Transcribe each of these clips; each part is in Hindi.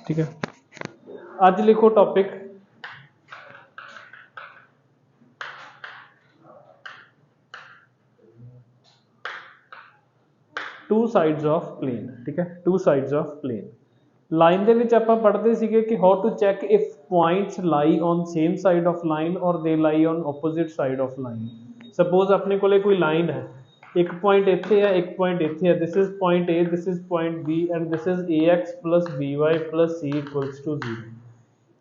ठीक है। आज लिखो topic two sides of plane. ठीक है, two sides of plane. Line ਦੇ ਵਿੱਚ ਆਪਾਂ ਪੜ੍ਹਦੇ ਸੀਗੇ ਕਿ how to check if points lie on same side of line or they lie on opposite side of line. Suppose ਆਪਣੇ ਕੋਲੇ ਕੋਈ ਲਾइन ਹੈ, ਇੱਕ ਪੁਆਇੰਟ ਇੱਥੇ ਹੈ, ਇੱਕ ਪੁਆਇੰਟ ਇੱਥੇ ਹੈ, this is point A, this is point B and this is AX plus BY plus C equals to 0।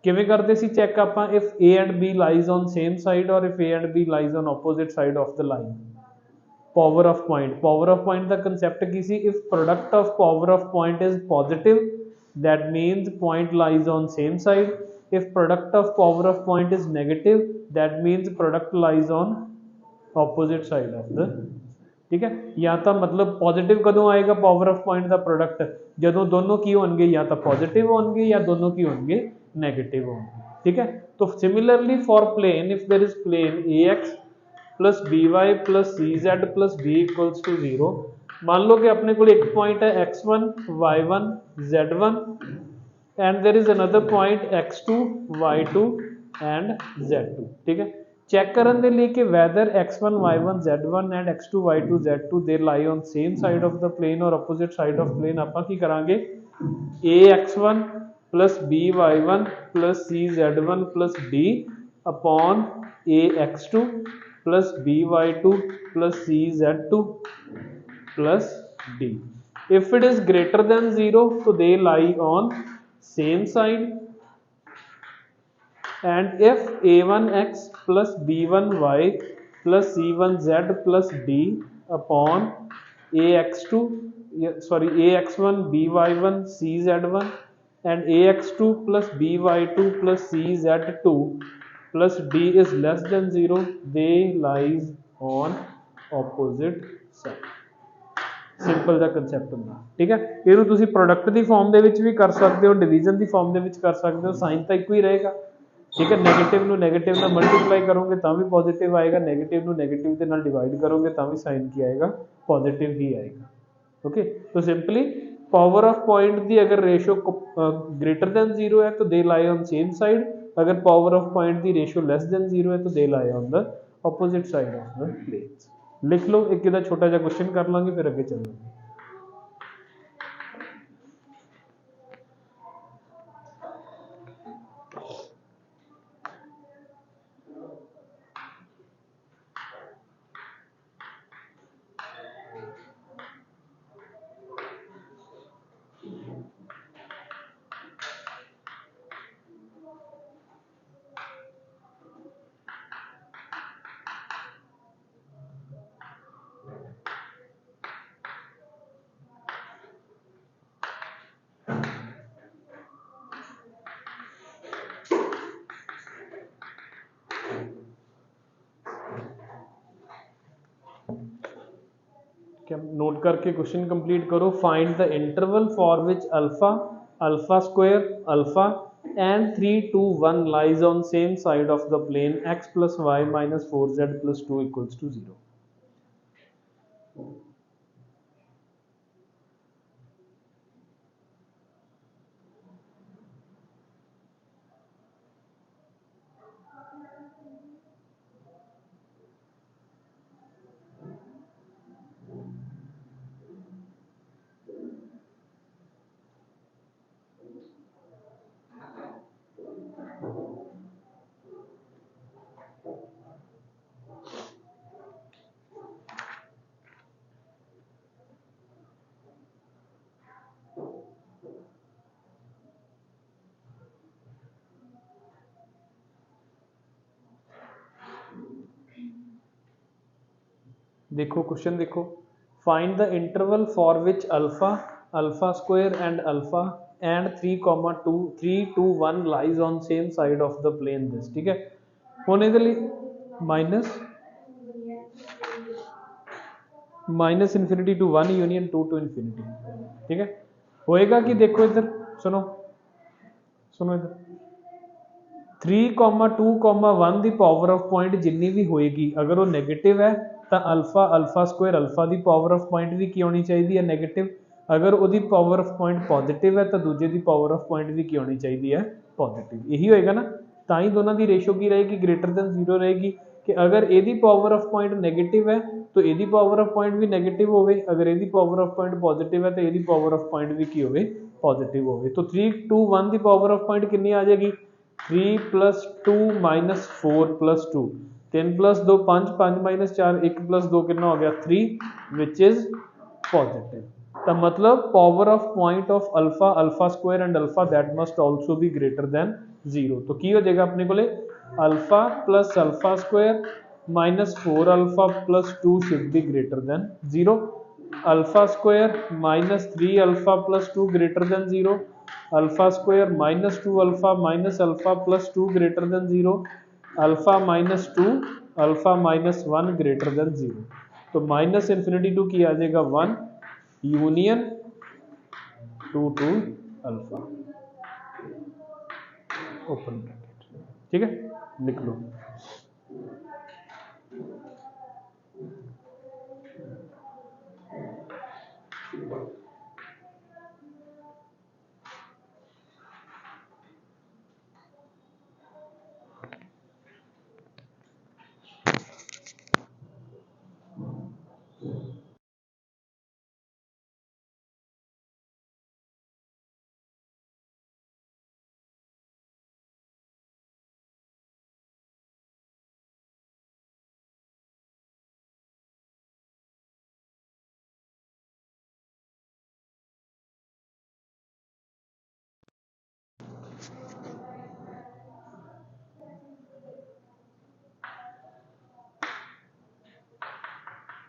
ਕਿਵੇਂ ਕਰਦੇ ਸੀ ਚੈੱਕ ਆਪਾਂ, if A and B lies on same side or if A and B lies on opposite side of the line। Power of point का कंसैप्ट की सी, if product of power of point is positive that means point lies on same side, if product of power of point is negative that means product lies on opposite side of the. ठीक है, या तो मतलब पॉजिटिव कदों आएगा पावर ऑफ पॉइंट का प्रोडक्ट, जदों दोनों की होंगे या तो पॉजिटिव होंगे या दोनों की होंगे नेगेटिव होंगे। ठीक है, तो similarly for plane, if there is plane AX plus BY plus CZ plus D equals to 0। मान लो कि अपने को एक पॉइंट है X1 Y1 Z1 and there is another point X2 Y2 and Z2। ठीक है, चेक करने के लिए कि whether X1 Y1 Z1 and X2 Y2 Z2 they lie on same side of the plane और अपोजिट साइड ऑफ प्लेन, आप की करांगे AX1 plus BY1 plus CZ1 plus D upon AX2 plus by2 plus cz2 plus d। if it is greater than 0 so they lie on same side, and if a1x plus b1y plus c1z plus d upon ax2 ax1 by1 cz1 and ax2 plus by2 plus cz2 plus d is less than 0 they lies on opposite side। Simple the concept ਹੁੰਦਾ। ਠੀਕ ਹੈ, ਇਹਨੂੰ ਤੁਸੀਂ ਪ੍ਰੋਡਕਟ ਦੀ ਫਾਰਮ ਦੇ ਵਿੱਚ ਵੀ ਕਰ ਸਕਦੇ ਹੋ, ਡਿਵੀਜ਼ਨ ਦੀ ਫਾਰਮ ਦੇ ਵਿੱਚ ਕਰ ਸਕਦੇ ਹੋ, ਸਾਈਨ ਤਾਂ ਇੱਕੋ ਹੀ ਰਹੇਗਾ। ਠੀਕ ਹੈ, ਨੈਗੇਟਿਵ ਨੂੰ ਨੈਗੇਟਿਵ ਨਾਲ ਮਲਟੀਪਲਾਈ ਕਰੋਗੇ ਤਾਂ ਵੀ ਪੋਜ਼ਿਟਿਵ ਆਏਗਾ, ਨੈਗੇਟਿਵ ਨੂੰ ਨੈਗੇਟਿਵ ਦੇ ਨਾਲ डिवाइड करोगे ਤਾਂ ਵੀ साइन ਕੀ आएगा, पॉजिटिव ही आएगा। ओके, तो सिंपली पावर ऑफ पॉइंट की अगर रेशो ग्रेटर देन 0 है तो they lie on same side, अगर पावर ऑफ पॉइंट की रेशो लेस देन 0 है तो they lie on the opposite side of the planes. लिख लो, एक इहदा छोटा जिहा क्वेश्चन कर लांगे फिर अगे चलांगे। नोट करके क्वेश्चन कंप्लीट करो। Find the interval for which alpha alpha square alpha and 3 2 1 lies on same side of the plane x plus y minus 4z plus 2 equals to 0। देखो क्वेश्चन देखो, find the interval for which alpha alpha square and alpha and 3 2 1 lies on same side of the plane this. ठीक है, हुण इहदे लई minus infinity to 1 union 2 to infinity. ठीक है, होएगा कि देखो इधर सुनो सुनो इधर 3,2,1 की पावर ऑफ पॉइंट जिन्नी भी होएगी अगर वो नेगेटिव है तो अल्फा अल्फा स्क्वायर अल्फा की पावर ऑफ पॉइंट भी की होनी चाहिए है नेगेटिव, अगर ਉਹਦੀ ਪਾਵਰ ਆਫ ਪੁਆਇੰਟ ਪੋਜ਼ਿਟਿਵ ਹੈ ਤਾਂ ਦੂਜੇ ਦੀ ਪਾਵਰ ਆਫ ਪੁਆਇੰਟ ਵੀ ਕੀ ਹੋਣੀ ਚਾਹੀਦੀ ਹੈ ਪੋਜ਼ਿਟਿਵ ਇਹੀ ਹੋਏਗਾ ਨਾ ਤਾਂ ਹੀ ਦੋਨਾਂ ਦੀ ਰੇਸ਼ੋ ਕੀ ਰਹੇਗੀ ग्रेटर देन 0 रहेगी कि अगर ਇਹਦੀ ਪਾਵਰ ਆਫ ਪੁਆਇੰਟ 네ਗੇਟਿਵ ਹੈ तो ਇਹਦੀ ਪਾਵਰ ਆਫ ਪੁਆਇੰਟ ਵੀ 네ਗੇਟਿਵ ਹੋਵੇ अगर ਇਹਦੀ ਪਾਵਰ ਆਫ ਪੁਆਇੰਟ ਪੋਜ਼ਿਟਿਵ ਹੈ ਤਾਂ ਇਹਦੀ ਪਾਵਰ ਆਫ ਪੁਆਇੰਟ ਵੀ ਕੀ ਹੋਵੇ पॉजिटिव होवे तो 3 2 1 की पावर ऑफ पॉइंट कितनी आ जाएगी 3 + 2 - 4 + 2 3 + 2 5 5 - 4 1 + 2 कितना हो गया 3 विच इज पॉजिटिव तो मतलब power of point of alpha alpha square and alpha that must also be greater than 0 तो की हो जाएगा अपने को alpha + alpha square -4 alpha + 2 should be greater than 0 alpha square -3 alpha + 2 greater than 0 alpha square -2 alpha -alpha + 2 greater than 0 alpha -2 alpha -1 greater than 0 तो -∞ टू की आ जाएगा 1 union 2 to alpha open bracket ठीक है लिख लो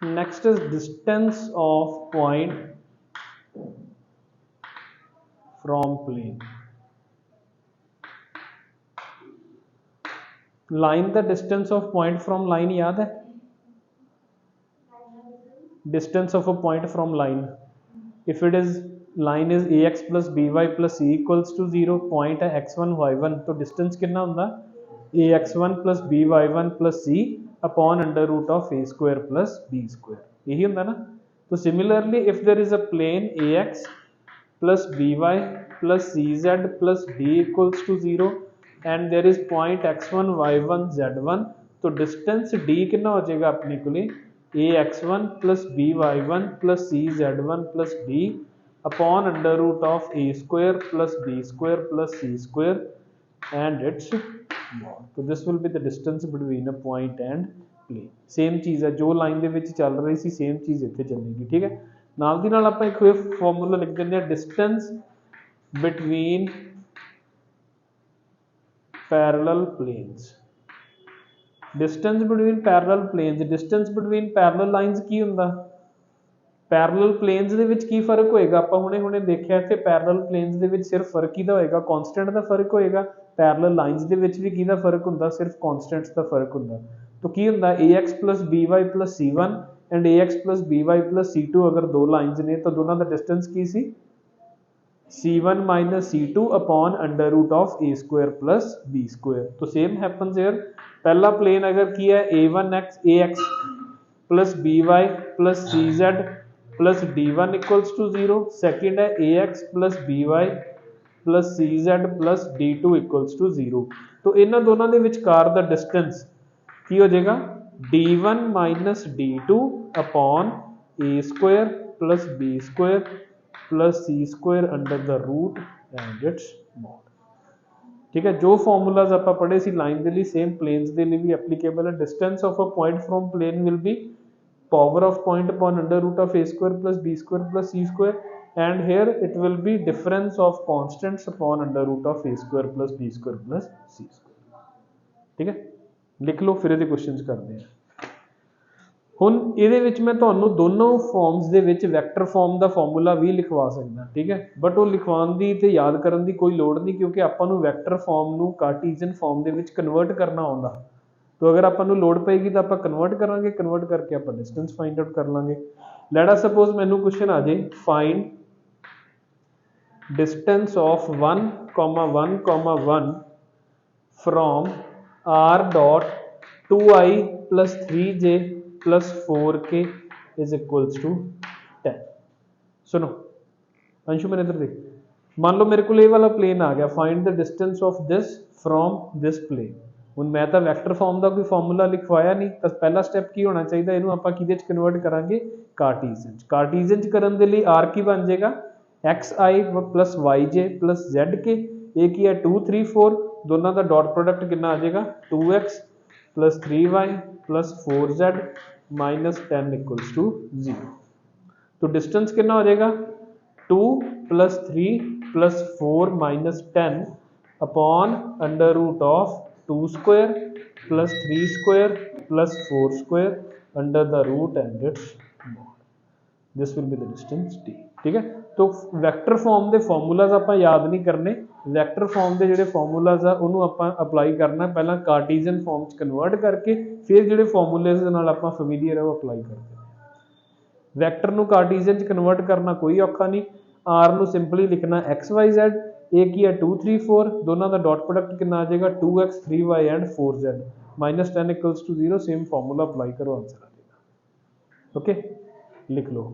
next is distance of point from plane line the distance of point from line याद है distance of a point from line if it is line is ax plus by plus c equals to 0 point है x1 y1 तो distance कितना होगा ax1 plus by1 plus c upon under root of a square plus b square यही होता ना तो similarly if there is a plane ax plus by plus cz plus d equals to 0 and there is point x1 y1 z1 तो distance d कितना हो जाएगा अपने को ax1 plus by1 plus cz1 plus d upon under root of a square plus b square plus c square and its mod so this will be the distance between a point and plane same चीज़ है जो लाइन ਦੇ ਵਿੱਚ ਚੱਲ ਰਹੀ ਸੀ same चीज़ ਇੱਥੇ ਚੱਲੇਗੀ ठीक है ਨਾਲ ਦੀ ਨਾਲ ਆਪਾਂ ਇੱਕ ਹੋਰ ਫਾਰਮੂਲਾ ਲਿਖ ਦਿੰਦੇ ਆ distance between parallel planes distance between parallel planes distance between parallel lines ਕੀ ਹੁੰਦਾ पैरेलल प्लेन्स ਦੇ ਵਿੱਚ ਕੀ ਫਰਕ ਹੋਏਗਾ ਆਪਾਂ ਹੁਣੇ ਦੇਖਿਆ ਇੱਥੇ पैरेलल प्लेन्स ਦੇ ਵਿੱਚ ਸਿਰਫ ਫਰਕ ਕਿਹਦਾ ਹੋਏਗਾ ਕਾਂਸਟੈਂਟ ਦਾ ਫਰਕ ਹੋਏਗਾ पैरेलल लाइंस ਦੇ ਵਿੱਚ ਵੀ ਕਿਹਦਾ ਫਰਕ ਹੁੰਦਾ ਸਿਰਫ ਕਾਂਸਟੈਂਟਸ ਦਾ ਫਰਕ ਹੁੰਦਾ तो ਕੀ ਹੁੰਦਾ ax by c1 and ax by c2 अगर दो लाइंस ने तो दोनों का डिस्टेंस की सी c1 minus c2 upon under root of a square plus b square तो सेम हैपन्स हियर पहला प्लेन अगर की है a1x ax plus by plus cz plus d1 equals to 0 second है ax plus by plus cz plus d2 equals to 0 तो इन्हां दोनों ਦੇ ਵਿਚਕਾਰ ਦਾ डिस्टेंस की हो जाएगा d1 minus d2 upon a square plus b square plus c square under the root and its mod ठीक है जो फॉर्मूलाज आप पढ़े सी लाइन के लिए सेम प्लेन्स के लिए भी एप्लीकेबल है distance of a point from plane will be power of point upon under root of a square plus b square plus c square and here it will be difference of constants upon under root of a square plus b square plus c square ठीक है लिख लो फिर ये क्वेश्चंस करते हैं ਹੁਣ ਇਹਦੇ ਵਿੱਚ ਮੈਂ ਤੁਹਾਨੂੰ ਦੋਨੋਂ ਫਾਰਮਸ ਦੇ ਵਿੱਚ ਵੈਕਟਰ ਫਾਰਮ ਦਾ ਫਾਰਮੂਲਾ ਵੀ ਲਿਖਵਾ ਸਕਦਾ ਠੀਕ ਹੈ ਬਟ ਉਹ ਲਿਖਵਾਉਣ ਦੀ ਤੇ ਯਾਦ ਕਰਨ ਦੀ ਕੋਈ ਲੋੜ ਨਹੀਂ ਕਿਉਂਕਿ ਆਪਾਂ ਨੂੰ ਵੈਕਟਰ ਫਾਰਮ ਨੂੰ ਕਾਰਟੀਜ਼ਨ ਫਾਰਮ ਦੇ ਵਿੱਚ ਕਨਵਰਟ ਕਰਨਾ ਆਉਂਦਾ तो अगर ਆਪਾਂ ਨੂੰ ਲੋੜ ਪਏਗੀ ਤਾਂ ਆਪਾਂ ਕਨਵਰਟ ਕਰਾਂਗੇ ਕਨਵਰਟ ਕਰਕੇ ਆਪਾਂ ਡਿਸਟੈਂਸ ਫਾਈਂਡ ਆਊਟ ਕਰ ਲਾਂਗੇ ਲੈਟ ਅਸ ਸਪੋਜ਼ ਮੈਨੂੰ ਕੁਐਸਚਨ ਆ ਜੇ find distance of 1, 1, from r dot 2i plus 3j plus 4k is equals to 10 सुनो अंशु मैंने इधर देख, मान लो मेरे को ये वाला प्लेन आ गया, find the distance of this from this plane. ਹੁਣ मैं तो वैक्टर फॉर्म का कोई फॉर्मूला लिखवाया नहीं, तो पहला स्टैप की होना चाहिए, इनू आपां किहदे च कन्वर्ट करांगे, कार्टीजन च। कार्टीजन च करन दे लई आर की बन जाएगा एक्स आई प्लस वाई जे प्लस जेड के, ये की है 2 3 4, दोनों का डॉट प्रोडक्ट कितना आ जाएगा 2x plus 3y plus 4z minus 10 equals to 0। तो डिस्टेंस कितना हो जाएगा 2 plus 3 plus 4 minus 10 upon under root of 2 square plus 3 square plus 4 square under the root and its mod, this will be the distance d। ठीक है, तो वैक्टर फॉर्म के फॉर्मूलाज आप याद नहीं करने, वैक्टर फॉर्म के जोड़े फॉर्मूलाज आ उन्होंने आप अप्लाई करना पहला कार्टीजन फॉर्म च कन्वर्ट करके, फिर जोड़े फॉर्मूलेज दे नाल आप फैमिलियर है वो अप्लाई करते हैं। वैक्टर नू कार्टीजन च कन्वर्ट करना कोई औखा नहीं, आर नू सिंपली लिखना एक्स वाई जैड, ए की है 2 3 4, दोनों का डॉट प्रोडक्ट कितना आ जाएगा 2x 3y एंड 4z minus 10 equals to 0, same formula apply करो, आंसर आ जाएगा। ओके, लिख लो।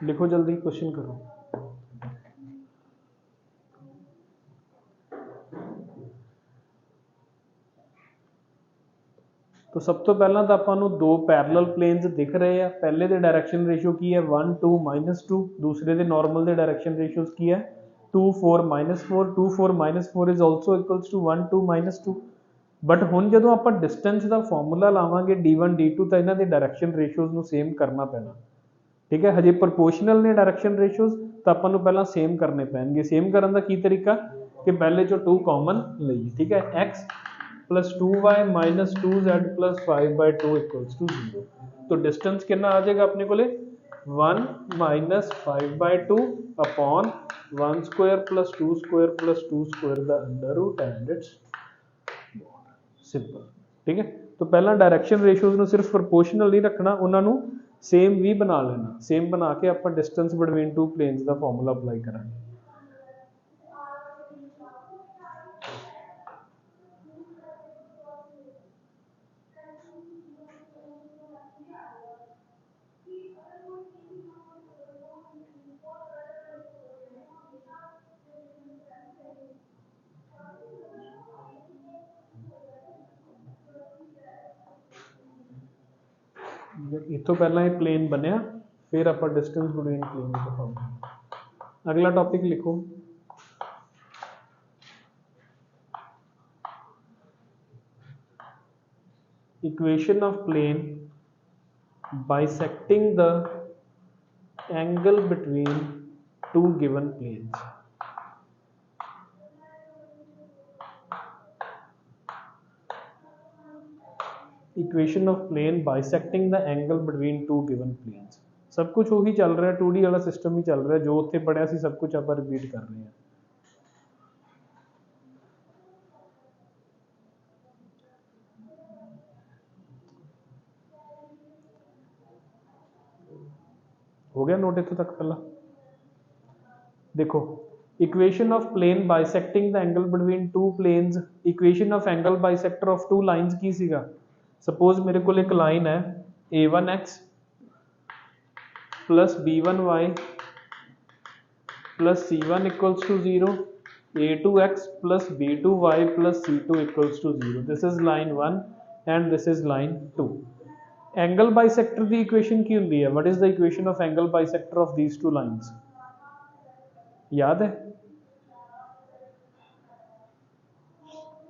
लिखो जल्दी, क्वेश्चन करो। तो सब तो पहला तो आपां दो पैरेलल प्लेन्स दिख रहे हैं, पहले दे डायरेक्शन रेशियो की है 1 2 -2, दूसरे दे नॉर्मल दे डायरेक्शन रेशियोज की है 2 4 -4, 2 4 -4 is also equals to 1 2 -2। But हुण जदों आपां डिस्टेंस का फॉर्मूला लावांगे d1 d2 तो इन्हां दे डायरेक्शन रेशियोज नूं सेम करना पैना। ठीक है, हजे प्रोपोर्शनल ने डायरेक्शन रेशियोज, तो आपां नूं पहलां सेम करने पैणगे। सेम करन दा की तरीका कि पहले चो 2 कॉमन लईए। ठीक है, x plus 2y minus 2z plus 5/2 equals to 0। तो डिस्टेंस कितना आ जाएगा अपने को 1 minus 5/2 upon 1 square plus 2 square plus 2 square the under root and it's simple. ठीक है, तो पहला डायरेक्शन रेशियोज नूं सिर्फ प्रोपोर्शनल नहीं रखना, उन्होंने सेम भी बना लेना, सेम बना के आप डिस्टेंस बिटवीन टू प्लेन्स का फॉर्मूला अप्लाई करांगे। इतों पहला ये प्लेन बनया, फिर आप डिस्टेंस बिटवीन प्लेन का फॉर्मूला। अगला टॉपिक लिखो, equation of plane bisecting the angle between two given planes. Equation of plane bisecting the angle between two given planes. सब कुछ वही चल रहा है, 2D वाला सिस्टम ही चल रहा है, जो उत्थे पढ़िया सी सब कुछ आप रिपीट कर रहे हैं। हो गया नोट इतों तक? पहला देखो, equation of plane bisecting the angle between two planes, equation of angle bisector of two lines की सीगा। सपोज मेरे को एक लाइन है a1x plus b1y plus c1 equals to 0, a2x plus b2y plus c2 equals to 0। This is line 1 and this is line 2। Angle bisector की इक्वेशन की होंदी है, what is the equation of angle bisector of these two lines? याद है?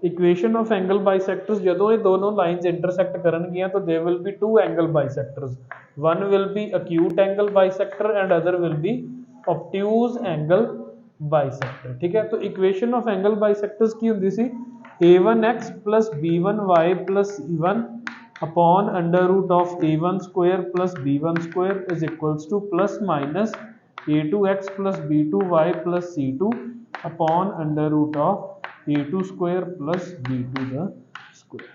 इक्वेशन ऑफ एंगल बाइसेक्टर्स, जदों ये दोनों लाइन्स इंटरसेक्ट करनगियां तो there will be two angle bisectors, one will be acute angle bisector and other will be obtuse angle bisector. ठीक है, तो इक्वेशन ऑफ एंगल बाइसेक्टर्स की होंदी सी a1x plus b1y plus c1 upon under root of a1 square plus b1 square is equals to plus minus a2x plus b2y plus c2 upon under root of a2 square plus b2 the square।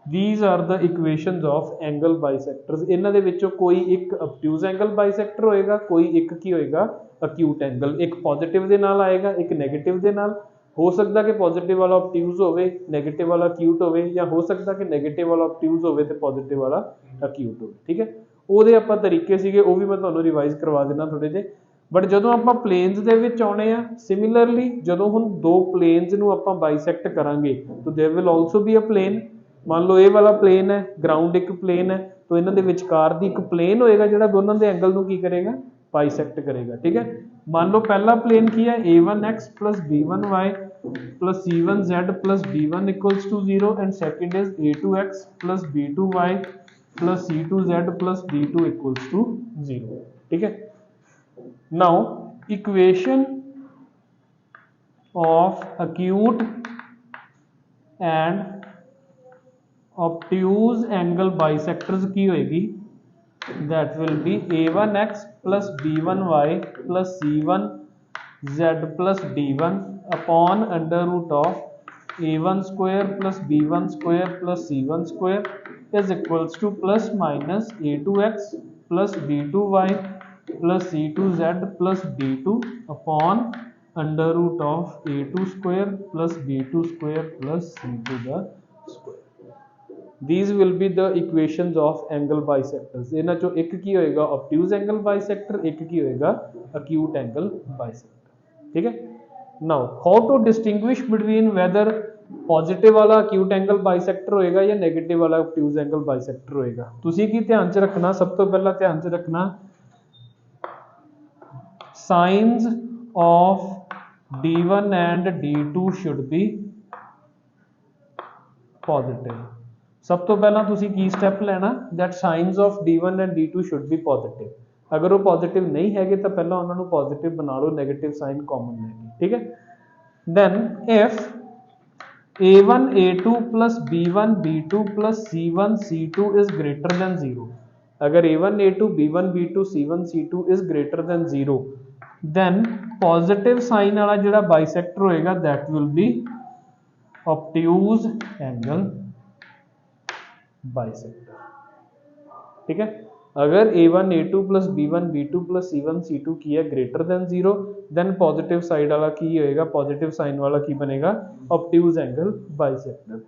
These are the equations of angle bisectors। ਇਹਨਾਂ ਦੇ ਵਿੱਚੋਂ ਕੋਈ ਇੱਕ obtuse angle bisector ਹੋਏਗਾ, ਕੋਈ ਇੱਕ ਕੀ ਹੋਏਗਾ acute angle। ਇੱਕ positive ਦੇ ਨਾਲ ਆਏਗਾ, ਇੱਕ negative ਦੇ ਨਾਲ। ਹੋ ਸਕਦਾ ਕਿ positive ਵਾਲਾ obtuse ਹੋਵੇ, negative ਵਾਲਾ acute ਹੋਵੇ, ਜਾਂ ਹੋ ਸਕਦਾ ਕਿ negative ਵਾਲਾ obtuse ਹੋਵੇ ਤੇ positive ਵਾਲਾ acute ਹੋਵੇ। ਠੀਕ ਹੈ, ਉਹਦੇ ਆਪਾਂ ਤਰੀਕੇ ਸੀਗੇ, ਉਹ ਵੀ ਮੈਂ ਤੁਹਾਨੂੰ ਰਿਵਾਈਜ਼ ਕਰਵਾ ਦੇਣਾ ਥੋੜੇ ਜਿਹੇ। ਬਟ ਜਦੋਂ ਆਪਾਂ ਪਲੇਨਸ ਦੇ ਵਿੱਚ ਆਉਣੇ ਆ, ਸਿਮਿਲਰਲੀ ਜਦੋਂ ਹੁਣ ਦੋ ਪਲੇਨਸ ਨੂੰ ਆਪਾਂ ਬਾਈਸੈਕਟ ਕਰਾਂਗੇ ਤਾਂ there will also be a plane. मान लो ये वाला प्लेन है, ग्राउंड एक प्लेन है, तो इन्हों के विचकार दी एक प्लेन होएगा जिहड़ा दोनों के एंगल नूं की करेगा बाइसेक्ट करेगा। ठीक है, मान लो पहला प्लेन की है a1x plus b1y plus c1z plus b1 equals to 0 and second is a2x plus b2y plus c2z plus b2 equals to 0। ठीक है, now equation of acute and obtuse angle bisectors की होएगी, that will be a1x plus b1y plus c1z plus d1 upon under root of a1 square plus b1 square plus c1 square is equals to plus minus a2x plus b2y plus c2z plus d2 upon under root of a2 square plus b2 square plus c2 the square। These will be the equations of angle bisectors। ਇਹਨਾਂ ਚੋਂ ਇੱਕ ਕੀ ਹੋਏਗਾ obtuse angle bisector, ਇੱਕ ਕੀ ਹੋਏਗਾ acute angle bisector। ठीक है, now how to distinguish between whether positive वाला acute angle bisector होएगा या negative वाला obtuse angle bisector होएगा। ਤੁਸੀਂ ਕੀ ਧਿਆਨ ਚ ਰੱਖਣਾ, ਸਭ ਤੋਂ ਪਹਿਲਾਂ ਧਿਆਨ ਚ ਰੱਖਣਾ signs of d1 and d2 should be positive। सब तो पहला तुसी की स्टेप लेना that science of d1 and d2 should be positive. अगर वो पॉजिटिव नहीं है तो पहला उन्होंने पॉजिटिव बना लो, नेगेटिव साइन कॉमन लेके। ठीक है, then if a1 a2 plus b1 b2 plus c1 c2 is greater than 0, अगर a1 a2 b1 b2 c1 c2 is greater than 0 then positive sign वाला जिहड़ा बाइसेक्टर होएगा that will be obtuse angle bisector. ठीक है, अगर a1 a2 plus b1 b2 plus c1 c2 की है greater than 0 then positive side वाला की होएगा, पॉजिटिव साइन वाला की बनेगा obtuse angle bisector.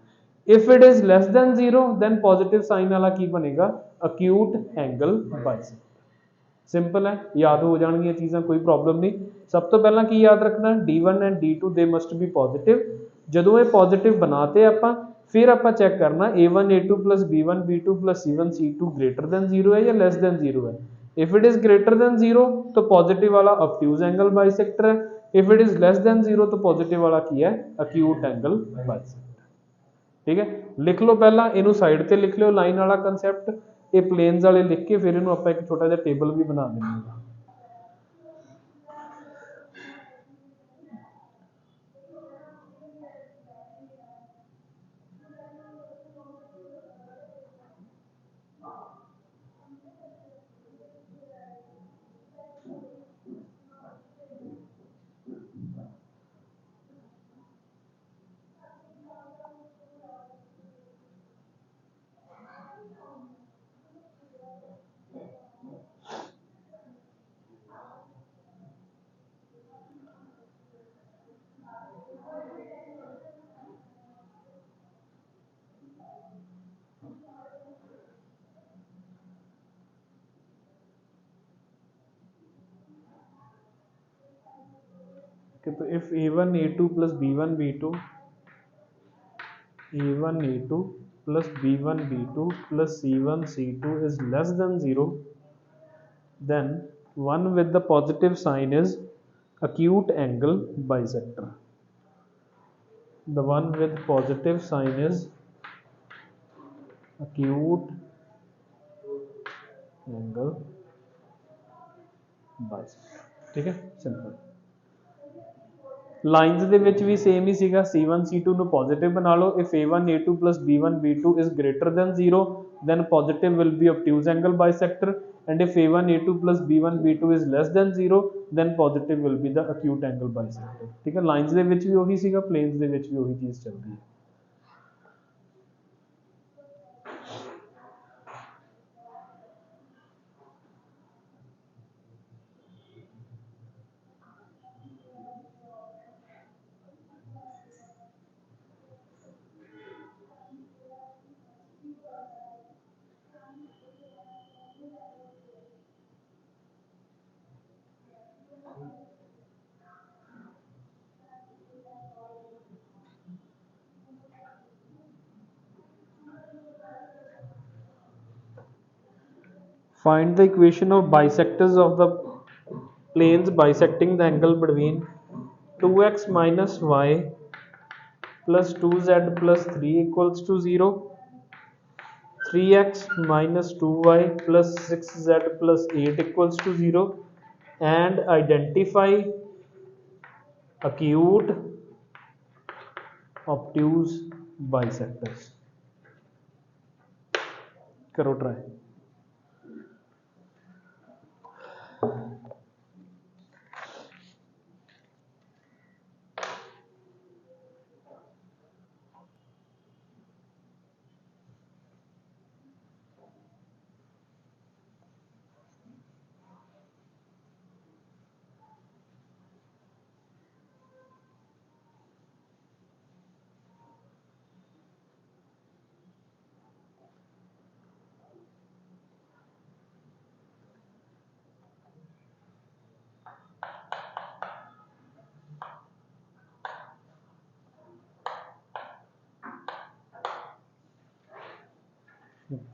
If it is less than 0 then positive sign वाला की बनेगा acute एंगल बाइसेक्टर। सिंपल है, याद हो जाएंगी चीज़ां, कोई प्रॉब्लम नहीं। सब तो पहला की याद रखना d1 and d2 they must B positive. जदों ये पॉजिटिव बनाते आपां फिर आप चेक करना a1 a2 plus b1 b2 plus c1 c2 greater than 0 है या लेस देन 0 है। If it is greater than 0 तो पॉजिटिव वाला ऑब्ट्यूज एंगल बाइसेक्टर है, if it is less than 0 तो पॉजिटिव वाला की है acute एंगल बाइसेक्टर। ठीक है, लिख लो पहला इनू साइड ते लिख लो लाइन वाला कंसैप्ट, ये प्लेन्स वाले लिख के फिर इनू आपां एक छोटा जिहा टेबल भी बना देंगे। तो if a1 a2 plus b1 b2 a1 a2 plus b1 b2 plus c1 c2 is less than 0 then one with the positive sign is acute angle bisector। the one with positive sign is acute angle bisector। ठीक है सिंपल। ਲਾਈਨਸ ਦੇ ਵਿੱਚ ਵੀ ਸੇਮ ਹੀ ਸੀਗਾ, C1 C2 ਨੂੰ ਪੋਜ਼ਿਟਿਵ ਬਣਾ ਲਓ। If A1 A2 plus B1 B2 is greater than 0 then positive will be obtuse angle bisector, and if A1 A2 plus B1 B2 is less than 0 then positive will be the acute angle bisector। ठीक है, ਲਾਈਨਸ ਦੇ ਵਿੱਚ ਵੀ ਉਹੀ ਸੀਗਾ, ਪਲੇਨਸ ਦੇ ਵਿੱਚ ਵੀ ਉਹੀ ਚੀਜ਼ ਚੱਲਦੀ ਹੈ। Find the equation of bisectors of the planes bisecting the angle between 2x minus y plus 2z plus 3 equals to 0, 3x minus 2y plus 6z plus 8 equals to 0, and identify acute obtuse bisectors। करो ट्राई।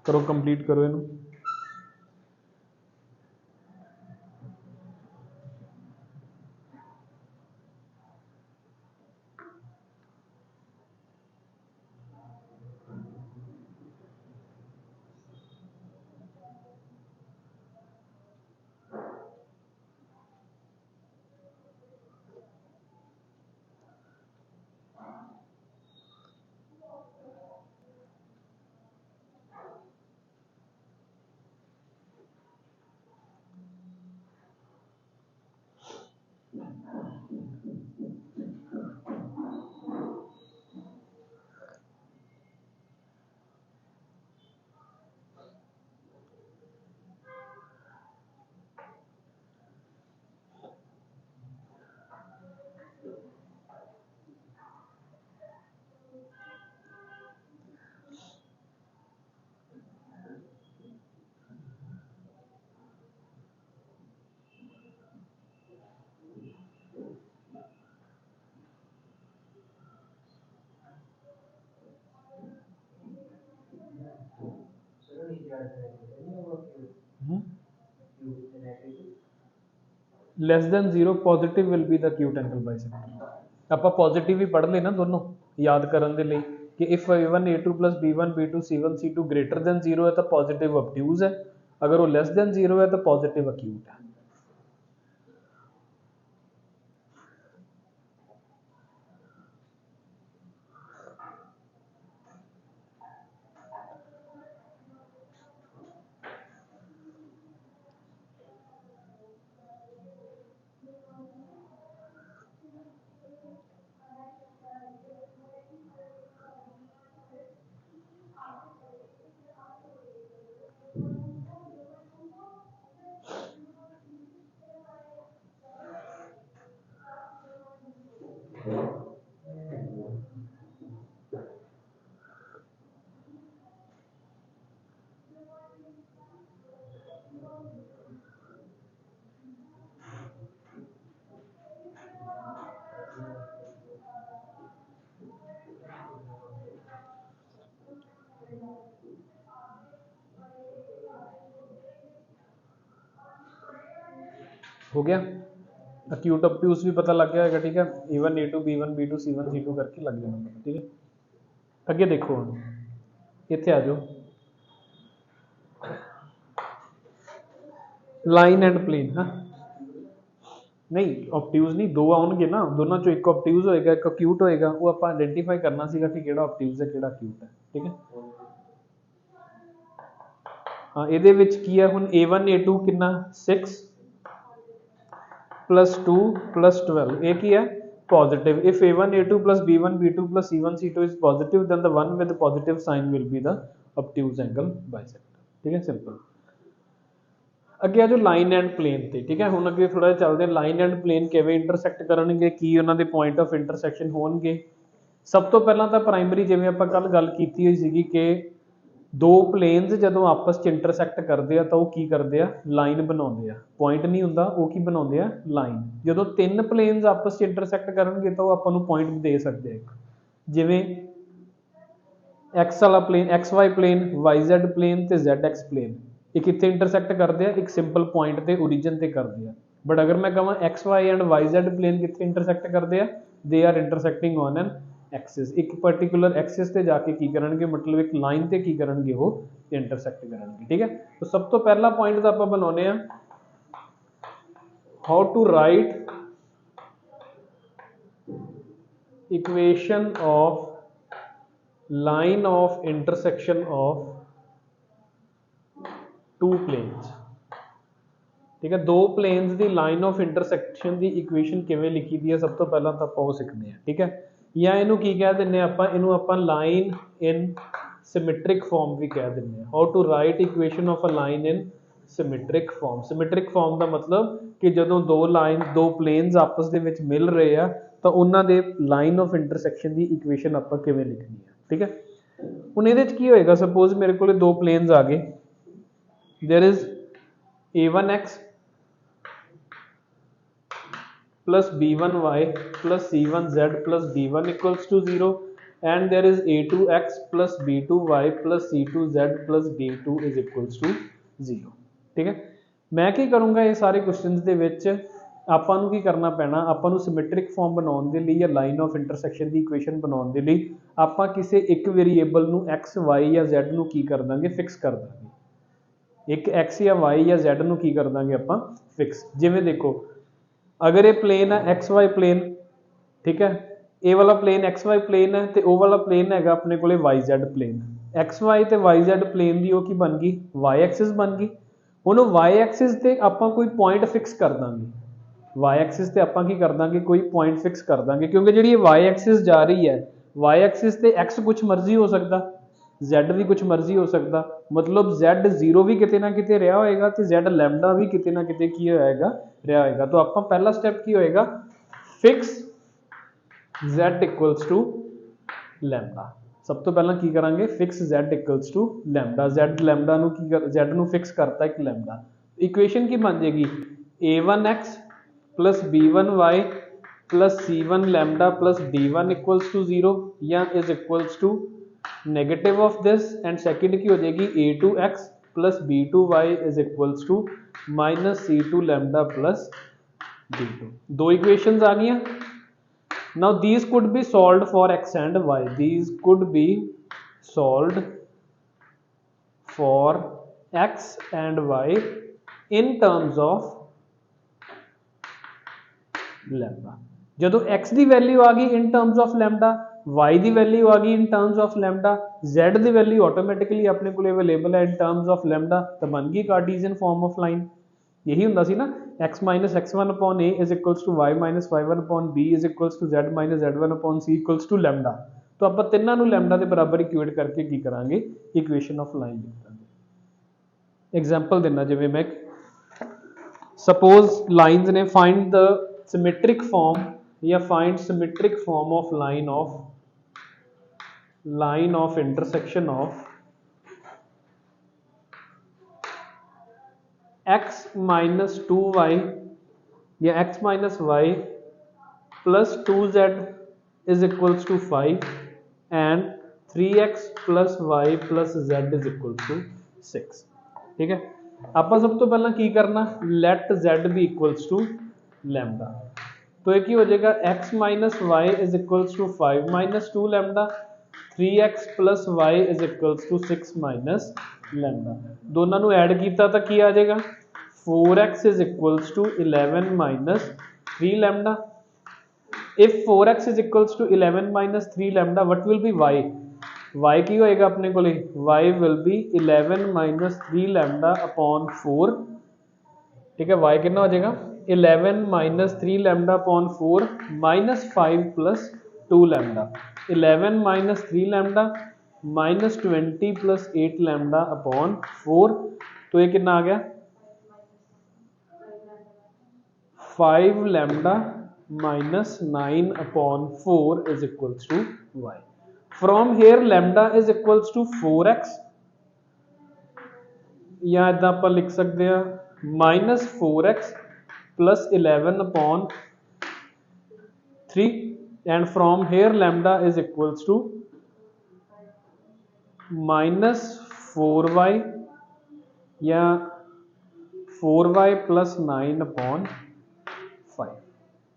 करो कंप्लीट करो इनू। less than 0 positive will be the acute angle bisector। ਆਪਾਂ ਪੋਜ਼ਿਟਿਵ ਹੀ ਪੜ੍ਹ ਲਏ ਨਾ ਦੋਨੋਂ ਯਾਦ ਕਰਨ ਦੇ ਲਈ ਕਿ if A1 A2 plus B1 B2 C1 C2 greater than 0 ਹੈ ਤਾਂ positive obtuse ਹੈ, अगर वो less than 0 है तो positive acute है। हो गया, acute obtuse भी पता लग गया है, ठीक है। A1 A2 B1 B2 C1 C2 करके लग जाना पता, ठीक है। अगे देखो हम इत्थे आ जाओ, लाइन एंड प्लेन। हाँ नहीं ऑब्ट्यूज नहीं, दो आउणगे ना, दोनों चो एक ऑब्ट्यूज होएगा एक अक्यूट होएगा, वो आप आइडेंटिफाई करना सीगा कि किहड़ा ऑब्ट्यूज है किहड़ा अक्यूट है, ठीक है। हाँ ये की है हुण A1 A2 कितना 6 प्लस 2 प्लस 12 ये की है positive. If A1 A2 plus B1 B2 plus C1 C2 is positive then the one with positive sign will be the obtuse angle bisector, ठीक है सिंपल। अगे आ जो लाइन एंड प्लेन थे, ठीक है हुण अगे थोड़ा चलते हैं लाइन एंड प्लेन किवें इंटरसैक्ट करनगे, की उन्हां दे पॉइंट ऑफ इंटरसैक्शन होणगे। सब तो पहला तो प्राइमरी जिवें आपां कल गल कीती हुई सीगी कि दो प्लेन्स जदों आपस च इंटरसैक्ट करते हैं तो वो की करते हैं लाइन बनाते हैं, पॉइंट नहीं हुंदा वो की बनाते हैं लाइन। जदों तीन प्लेन्स आपस च इंटरसैक्ट करनगे तो आपां नूं पॉइंट दे सकते हैं, जिवें एक्स वाला plane XY plane YZ plane ते ZX प्लेन ये कित्थे इंटरसैक्ट करते हैं, एक सिंपल पॉइंट ते ओरीजिन ते करते हैं। बट अगर मैं कहां XY एंड YZ प्लेन कित्थे इंटरसैक्ट करते हैं, they are intersecting on an axis, एक पर्टिकुलर एक्सिस ते जाके की करनगे, मतलब एक लाइन ते की करनगे वो इंटरसैक्ट करनगे, ठीक है। तो सब तो पहला पॉइंट तो आपां बनाउने आ how to write equation of line of intersection of two planes, ठीक है। दो प्लेन्स की लाइन ऑफ इंटरसेक्शन की इक्वेशन किवें लिखी दी है, सब तो पहला तो आपां वो सीखते हैं, ठीक है। या इनू की कह दिंदे आपां, इनू आपां लाइन इन सिमेट्रिक फॉर्म भी कह दिंदे हैं। How to write equation of a line in symmetric form. Symmetric form का मतलब कि जदों दो लाइन दो प्लेन्स आपस दे विच मिल रहे हैं तो उन्हां दे लाइन ऑफ इंटरसेक्शन की इक्वेशन आपां किवें लिखनी है, ठीक है। हुण इहदे च की होएगा, सपोज मेरे कोल दो प्लेन्स आ गए, there is A1x plus B1y plus C1z plus D1 equals to 0 and there is A2x plus B2y plus C2z plus D2 is equals to 0, ठीक है। मैं की करूँगा ये सारे क्वेश्चंस दे विच आपां नूं की करना पैना, आपां नूं सिमेट्रिक फॉर्म बनाउण दे लई या लाइन ऑफ इंटरसैक्शन की इक्वेशन बनाउण दे लई आपां किसी एक वेरीएबल नूं x y या z नूं की कर दांगे फिक्स कर दांगे, एक x या y या z नूं की कर दांगे आपां फिक्स। जिवें देखो अगर ये प्लेन है XY प्लेन, ठीक है, ए वाला प्लेन XY प्लेन है तो वो वाला प्लेन है अपने को YZ प्लेन, XY ते YZ प्लेन की की बन गई Y एक्सिस बन गई। हुण Y एक्सिस ते आपां कोई पॉइंट फिक्स कर दांगे, Y एक्सिस ते आपां की कर दांगे कोई पॉइंट फिक्स कर दांगे, क्योंकि जिहड़ी Y एक्सिस जा रही है Y एक्सिस ते X कुछ मर्जी हो सकता, Z भी कुछ मर्जी हो सकता, मतलब Z जीरो भी किते ना किते रहा होएगा तो Z लैम्डा भी किते ना किते की होएगा रहा होएगा। तो आपां पहला स्टेप की होएगा fix Z equals to lambda. सब तो पहला की करांगे fix Z equals to lambda, Z lambda नूं की Z नूं फिक्स करता एक लैम्डा। इक्वेशन की बन जाएगी A1x plus B1y plus C1 lambda plus D1 equals to 0 या is equals to negative of this, and second की हो जाएगी A2x plus B2y is equals to minus C2 lambda plus D2। दो इक्वेशंस आ गई। Now these could be solved for x and y, these could be solved for x and y in terms of lambda। जदों x की वैल्यू आ गई in terms of lambda, y की वैल्यू आ गई in terms of lambda, z की वैल्यू ऑटोमैटिकली अपने को अवेलेबल है इन टर्म्स ऑफ लैम्डा, तो बन गई कार्टेशियन फॉर्म ऑफ लाइन। यही हुंदा सी ना x minus x1 upon a is equals to y minus y1 upon b is equals to z minus z1 upon c equals to lambda. तो आप तिन्नां नूं लैम्डा के बराबर इक्वेट करके की करांगे इक्वेशन ऑफ लाइन लिख दांगे। एग्जांपल देना जिवें मैं सपोज लाइंस ने फाइंड द सिमेट्रिक फॉर्म या find symmetric form of line of intersection of x minus 2y या x minus y plus 2z is equals to 5 and 3x plus y plus z is equals to 6, ठीक है। आप सब तो पहला की करना लेट z भी इक्वल्स टू लैम्डा, तो एक ही हो जाएगा x minus y is equals to 5 minus 2 lambda, 3x plus y is equals to 6 minus lambda. दोनों को ऐड किया तो की आ जाएगा 4x is equals to 11 minus 3 lambda. If 4x is equals to 11 minus 3 lambda, what will be y? y की होएगा अपने को, y will be 11 minus 3 lambda upon 4. ठीक है, y कितना हो जाएगा 11 minus 3 lambda upon 4 minus 5 plus 2 lambda. 11 minus 3 lambda minus 20 plus 8 lambda upon 4. तो ये कितना आ गया 5 lambda minus 9 upon 4 is equals to y. From here lambda is equals to 4x, या इदा आप लिख सकते हैं minus 4x plus 11 upon 3, and from here lambda is equals to minus 4y या 4y plus 9 upon 5.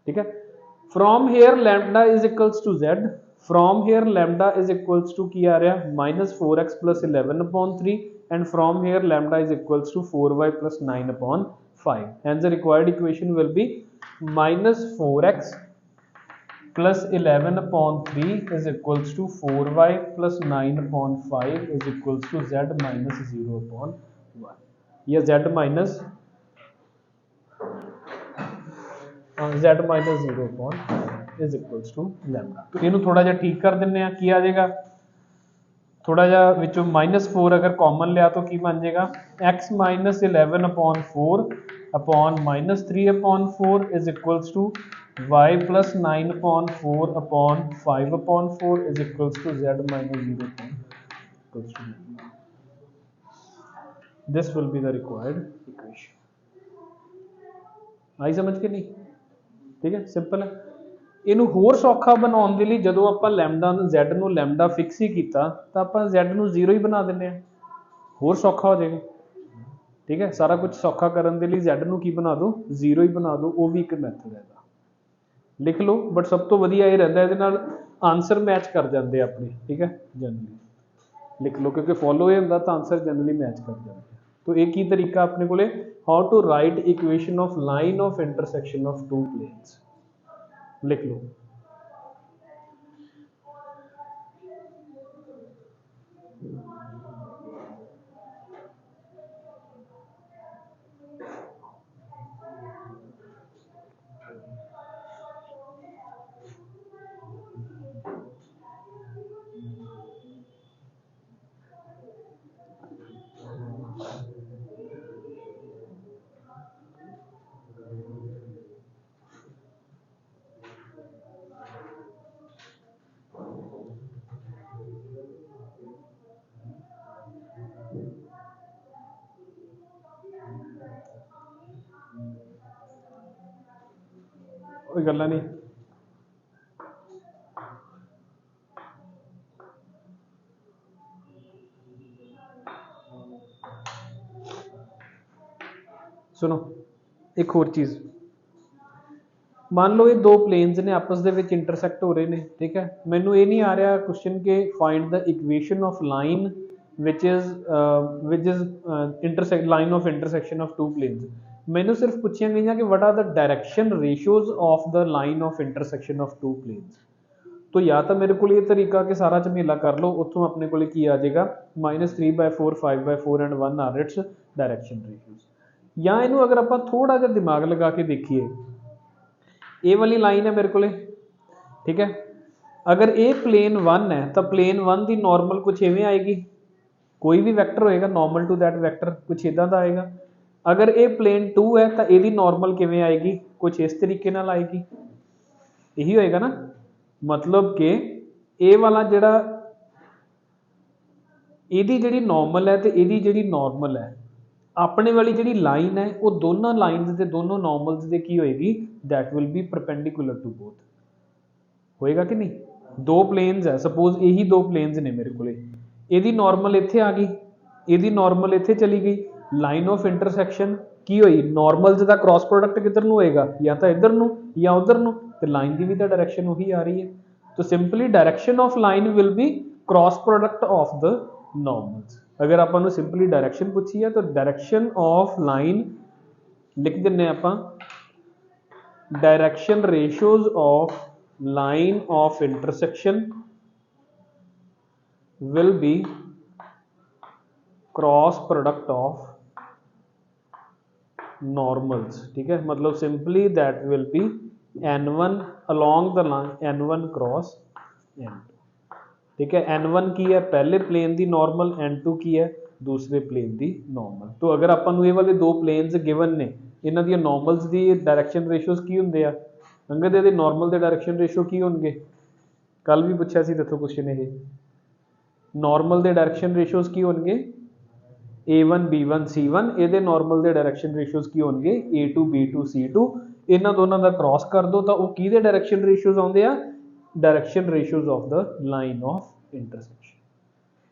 ठीक है, from here lambda is equals to z, from here lambda is equals to की आ रहा minus 4x plus 11 upon 3, and from here lambda is equals to 4y plus 9 upon 5. And the required equation will be minus 4x plus 11 upon 3 is equals to 4y plus 9 upon 5 is equals to z minus 0 upon 1, या z minus z minus 0 upon is equals to lambda. तो इनू थोड़ा जा ठीक कर दिंने आ, की आ जाएगा थोड़ा जा विचों माइनस 4 अगर कॉमन लिया तो की बन जाएगा x minus 11 upon 4 upon minus 3 upon 4 is equals to y plus 9 upon 4 upon 5 upon 4 is equals to z minus 0 upon equals to lambda. This will be the required equation. आई समझ के नहीं? ठीक है, सिंपल है. ਇਹਨੂੰ ਹੋਰ ਸੌਖਾ ਬਣਾਉਣ ਦੇ ਲਈ ਜਦੋਂ ਆਪਾਂ ਲੈਮਡਾ ਨੂੰ z ਨੂੰ ਲੈਮਡਾ ਫਿਕਸ ਹੀ ਕੀਤਾ ਤਾਂ ਆਪਾਂ z ਨੂੰ 0 ਹੀ ਬਣਾ ਦਿੰਦੇ ਆ, ਹੋਰ ਸੌਖਾ ਹੋ ਜਾਏਗਾ. ਠੀਕ ਹੈ, ਸਾਰਾ ਕੁਝ ਸੌਖਾ ਕਰਨ ਦੇ ਲਈ z ਨੂੰ ਕੀ ਬਣਾ ਦਿਓ 0 ਹੀ ਬਣਾ ਦਿਓ, ਉਹ ਵੀ ਇੱਕ ਮੈਥਡ ਹੈਗਾ, ਲਿਖ ਲਓ. ਬਟ ਸਭ ਤੋਂ ਵਧੀਆ ਇਹ ਰਹਿੰਦਾ ਇਹਦੇ ਨਾਲ ਆਨਸਰ ਮੈਚ ਕਰ ਜਾਂਦੇ ਆਪਣੇ. ਠੀਕ ਹੈ, ਜਨਰਲੀ ਲਿਖ ਲਓ ਕਿਉਂਕਿ ਫੋਲੋ ਇਹ ਹੁੰਦਾ ਤਾਂ ਆਨਸਰ ਜਨਰਲੀ ਮੈਚ ਕਰ ਜਾਂਦੇ. तो एक ही तरीका अपने को how to write equation of line of intersection of two planes, लिख लो. कोई गल्ला नहीं. सुनो एक होर चीज़, मान लो ये दो प्लेन्स ने आपस दे विच इंटरसैक्ट हो रहे हैं. ठीक है, मैनू ये नहीं आ रहा क्वेश्चन के find the equation of line which is intersect line of intersection of two planes. मैनू सिर्फ पूछिया गई कि what are the direction ratios of the line of intersection of two planes. तो या तो मेरे को ये तरीका कि सारा झमेला कर लो, उतों अपने को की आ जाएगा -3/4 5/4 and 1 are its direction ratios. या इनू अगर आप थोड़ा जा दिमाग लगा के देखिए, ये वाली लाइन है मेरे को, ठीक है, अगर ये प्लेन 1 है तो प्लेन 1 की नॉर्मल कुछ इवें आएगी, कोई भी वैक्टर होएगा नॉर्मल टू दैट वैक्टर कुछ इदा का आएगा. अगर ये प्लेन 2 है तो यदी नॉर्मल किवें आएगी, कुछ इस तरीके नाल आएगी. यही होएगा ना, मतलब कि ये वाला जिहड़ा इहदी जिहड़ी नॉर्मल है तो इहदी जिहड़ी नॉर्मल है, अपने वाली जिहड़ी लाइन है वो दोनों लाइनस दे दोनों नॉर्मल्स दे की होएगी, that will be perpendicular to both. होएगा कि नहीं? दो प्लेन्स है, सपोज यही दो प्लेन्स ने मेरे को, इहदी नॉर्मल इत्थे आ गई, इहदी नॉर्मल इत्थे चली गई. लाइन ऑफ इंटरसैक्शन की हुई, नॉर्मल्स दा क्रॉस प्रोडक्ट किधर नूं होएगा, या तो इधर नूं या उधर नूं, तो लाइन की भी तो डायरेक्शन वही आ रही है. तो simply direction of line will be cross product of the normals. अगर आपां सिंपली डायरेक्शन पूछी है तो डायरेक्शन ऑफ लाइन लिख दें आपां direction ratios of line of intersection will be cross product of normals. ठीक है, मतलब simply that will B n1 along the line n1 cross n2। ठीक है, n1 की है पहले प्लेन ਦੀ नॉर्मल, n2 की है दूसरे प्लेन ਦੀ नॉर्मल। तो अगर ਆਪਾਂ ਨੂੰ ਇਹ ਵਾਲੇ ਦੋ ਪਲੇਨਸ ਗਿਵਨ ਨੇ, ਇਹਨਾਂ ਦੀਆਂ ਨॉर्मल्स ਦੀ ਡਾਇਰੈਕਸ਼ਨ ਰੇਸ਼ੀਓਜ਼ ਕੀ ਹੁੰਦੇ ਆ? ਅੰਗਦ ਇਹਦੇ ਨਾਰਮਲ ਦੇ ਡਾਇਰੈਕਸ਼ਨ ਰੇਸ਼ੀਓ ਕੀ ਹੋਣਗੇ? ਕੱਲ ਵੀ ਪੁੱਛਿਆ ਸੀ ਦੇਖੋ ਕੁਐਸਚਨ ਇਹ। ਨਾਰਮਲ ਦੇ ਡਾਇਰੈਕਸ਼ਨ ਰੇਸ਼ੀਓਜ਼ ਕੀ ਹੋਣਗੇ? a1 b1 c1। ਇਹਦੇ ਨਾਰਮਲ ਦੇ ਡਾਇਰੈਕਸ਼ਨ ਰੇਸ਼ੀਓਜ਼ ਕੀ ਹੋਣਗੇ? a2 b2 c2। ਇਹਨਾਂ ਦੋਨਾਂ ਦਾ ਕ੍ਰਾਸ ਕਰ ਦੋ ਤਾਂ ਉਹ ਕਿਹਦੇ ਡਾਇਰੈਕਸ਼ਨ ਰੇਸ਼ੀਓਜ਼ ਆਉਂਦੇ ਆ? Direction ratios of the line of intersection.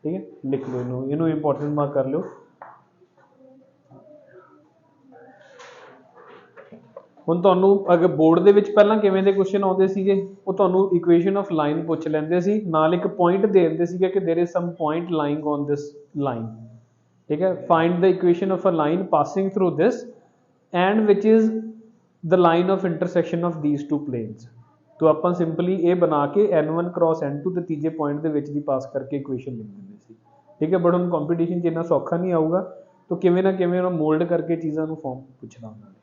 ठीक है, लिख लो इन्हों इंपॉर्टेंट मार्क कर लो। ਹੁਣ ਤੁਹਾਨੂੰ ਅਗਰ ਬੋਰਡ ਦੇ ਵਿੱਚ ਪਹਿਲਾਂ ਕਿਵੇਂ ਦੇ ਕੁਐਸਚਨ ਆਉਂਦੇ ਸੀਗੇ, ਉਹ ਤੁਹਾਨੂੰ ਇਕੁਏਸ਼ਨ ਆਫ ਲਾਈਨ ਪੁੱਛ ਲੈਂਦੇ ਸੀ, ਨਾਲ ਇੱਕ ਪੁਆਇੰਟ ਦੇ ਦਿੰਦੇ ਸੀਗੇ ਕਿ there is some point lying on this line. ठीक है, find the equation of a line passing through this and which is the line of intersection of these two planes. तो ਆਪਾਂ ਸਿੰਪਲੀ ਇਹ ਬਣਾ ਕੇ n1 ਕ੍ਰਾਸ n2 ਤੇ ਤੀਜੇ ਪੁਆਇੰਟ ਦੇ ਵਿੱਚ ਦੀ ਪਾਸ ਕਰਕੇ ਇਕੁਏਸ਼ਨ ਲਿਖ ਦਿੰਦੇ ਸੀ। ਠੀਕ ਹੈ, ਬਟ ਹੁਣ ਕੰਪੀਟੀਸ਼ਨ 'ਚ ਇੰਨਾ ਸੌਖਾ ਨਹੀਂ ਆਊਗਾ, ਤਾਂ ਕਿਵੇਂ ਨਾ ਕਿਵੇਂ ਉਹਨਾਂ ਮੋਲਡ ਕਰਕੇ ਚੀਜ਼ਾਂ ਨੂੰ ਫਾਰਮ ਪੁੱਛਣਾ ਉਹਨਾਂ ਨੇ।